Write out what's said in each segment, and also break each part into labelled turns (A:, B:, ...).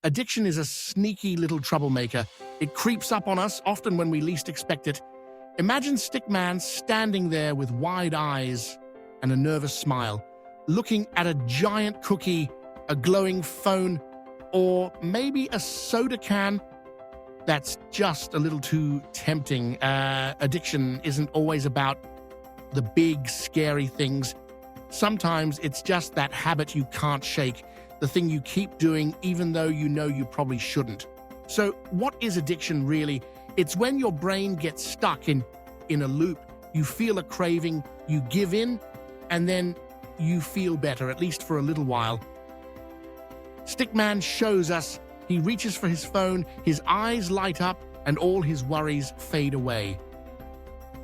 A: Addiction is a sneaky little troublemaker. It creeps up on us, often when we least expect it. Imagine Stickman standing there with wide eyes and a nervous smile, looking at a giant cookie, a glowing phone, or maybe a soda can. That's just a little too tempting. Addiction isn't always about the big, scary things. Sometimes it's just that habit you can't shake, the thing you keep doing even though you know you probably shouldn't. So what is addiction really? It's when your brain gets stuck in a loop. You feel a craving, you give in, and then you feel better, at least for a little while. Stickman shows us. He reaches for his phone, his eyes light up, and all his worries fade away.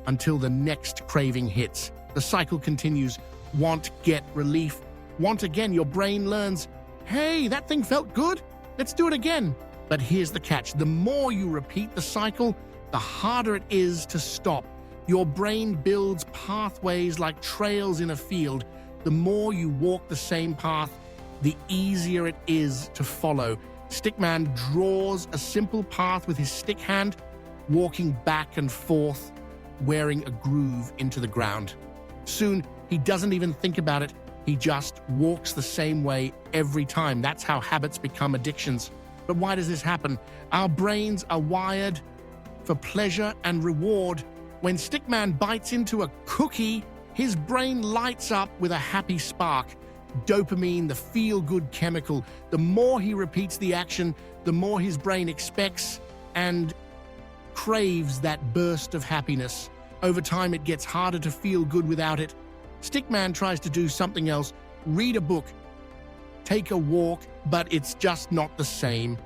A: Until the next craving hits. The cycle continues. Want, get, relief. Want again. Your brain learns, hey, that thing felt good. Let's do it again. But here's the catch. The more you repeat the cycle, the harder it is to stop. Your brain builds pathways like trails in a field. The more you walk the same path, the easier it is to follow. Stickman draws a simple path with his stick hand, walking back and forth, wearing a groove into the ground. Soon, he doesn't even think about it. He just walks the same way every time. That's how habits become addictions. But why does this happen? Our brains are wired for pleasure and reward. When Stickman bites into a cookie, his brain lights up with a happy spark. Dopamine, the feel-good chemical. The more he repeats the action, the more his brain expects and craves that burst of happiness. Over time, it gets harder to feel good without it. Stickman tries to do something else, read a book, take a walk, but it's just not the same.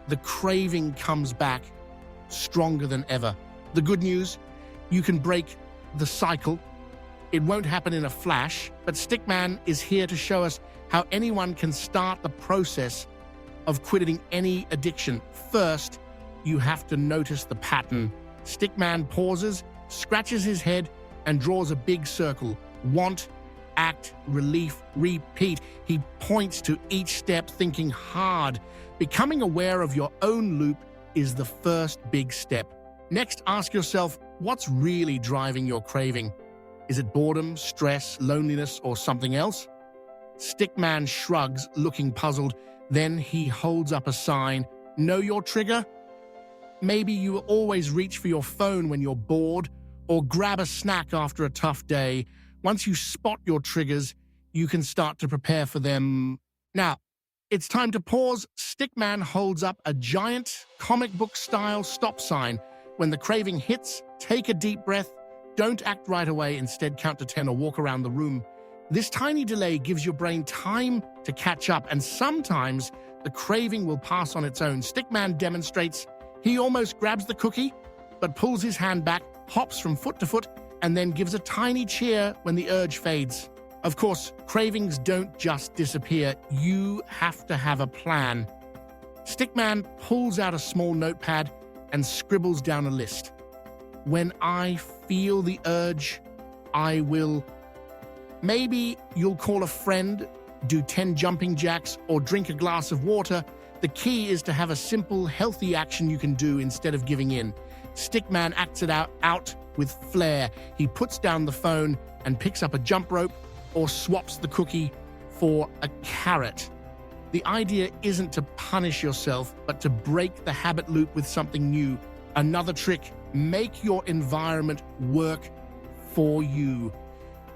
A: The craving comes back stronger than ever. The good news, you can break the cycle. It won't happen in a flash, but Stickman is here to show us how anyone can start the process of quitting any addiction. First, you have to notice the pattern. Stickman pauses, scratches his head, and draws a big circle. Want, act, relief, repeat. He points to each step, thinking hard. Becoming aware of your own loop is the first big step. Next, ask yourself, what's really driving your craving? Is it boredom, stress, loneliness, or something else? Stickman shrugs, looking puzzled. Then he holds up a sign. Know your trigger? Maybe you always reach for your phone when you're bored, or grab a snack after a tough day. Once you spot your triggers, you can start to prepare for them. Now, it's time to pause. Stickman holds up a giant comic book-style stop sign. When the craving hits, take a deep breath. Don't act right away. Instead, count to 10 or walk around the room. This tiny delay gives your brain time to catch up, and sometimes the craving will pass on its own. Stickman demonstrates. He almost grabs the cookie, but pulls his hand back, hops from foot to foot, and then gives a tiny cheer when the urge fades. Of course, cravings don't just disappear. You have to have a plan. Stickman pulls out a small notepad and scribbles down a list. When I feel the urge, I will. Maybe you'll call a friend, do 10 jumping jacks, or drink a glass of water. The key is to have a simple, healthy action you can do instead of giving in. Stickman acts it out with flair. He puts down the phone and picks up a jump rope or swaps the cookie for a carrot. The idea isn't to punish yourself, but to break the habit loop with something new. Another trick, make your environment work for you.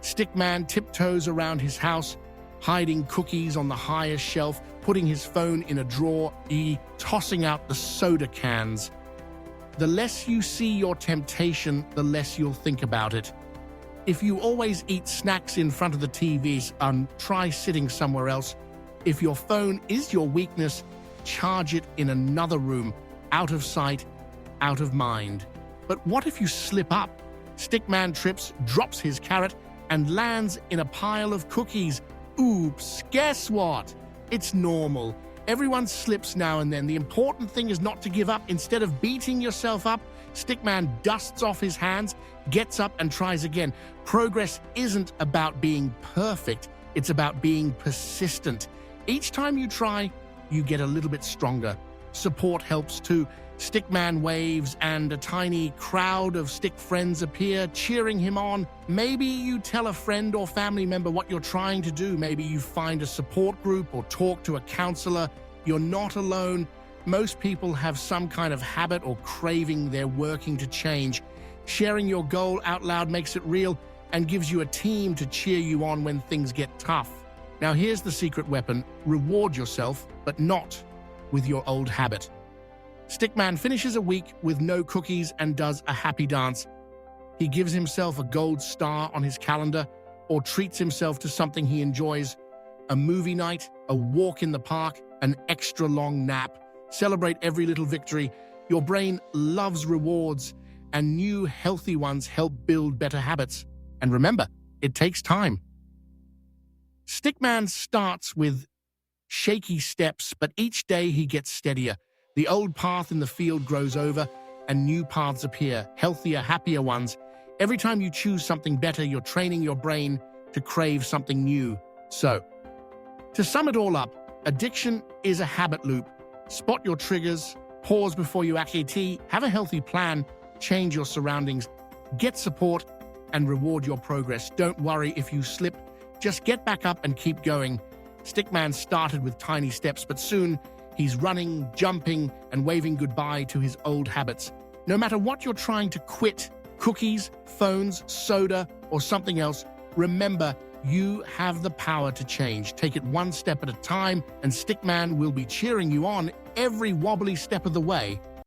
A: Stickman tiptoes around his house, hiding cookies on the highest shelf, putting his phone in a drawer, tossing out the soda cans. The less you see your temptation, the less you'll think about it. If you always eat snacks in front of the TVs, try sitting somewhere else. If your phone is your weakness, charge it in another room, out of sight, out of mind. But what if you slip up? Stickman trips, drops his carrot, and lands in a pile of cookies. Oops, guess what? It's normal. Everyone slips now and then. The important thing is not to give up. Instead of beating yourself up, Stickman dusts off his hands, gets up, and tries again. Progress isn't about being perfect. It's about being persistent. Each time you try, you get a little bit stronger. Support helps too. Stickman waves and a tiny crowd of stick friends appear, cheering him on. Maybe you tell a friend or family member what you're trying to do. Maybe you find a support group or talk to a counselor. You're not alone. Most people have some kind of habit or craving they're working to change. Sharing your goal out loud makes it real and gives you a team to cheer you on when things get tough. Now here's the secret weapon. Reward yourself, but not with your old habit. Stickman finishes a week with no cookies and does a happy dance. He gives himself a gold star on his calendar or treats himself to something he enjoys. A movie night, a walk in the park, an extra long nap. Celebrate every little victory. Your brain loves rewards, and new healthy ones help build better habits. And remember, it takes time. Stickman starts with shaky steps, but each day he gets steadier. The old path in the field grows over, and new paths appear, healthier, happier ones. Every time you choose something better, you're training your brain to crave something new. So, to sum it all up, addiction is a habit loop. Spot your triggers, pause before you act, have a healthy plan, change your surroundings, get support, and reward your progress. Don't worry if you slip, just get back up and keep going. Stickman started with tiny steps, but soon he's running, jumping, and waving goodbye to his old habits. No matter what you're trying to quit, cookies, phones, soda, or something else, remember, you have the power to change. Take it one step at a time, and Stickman will be cheering you on every wobbly step of the way.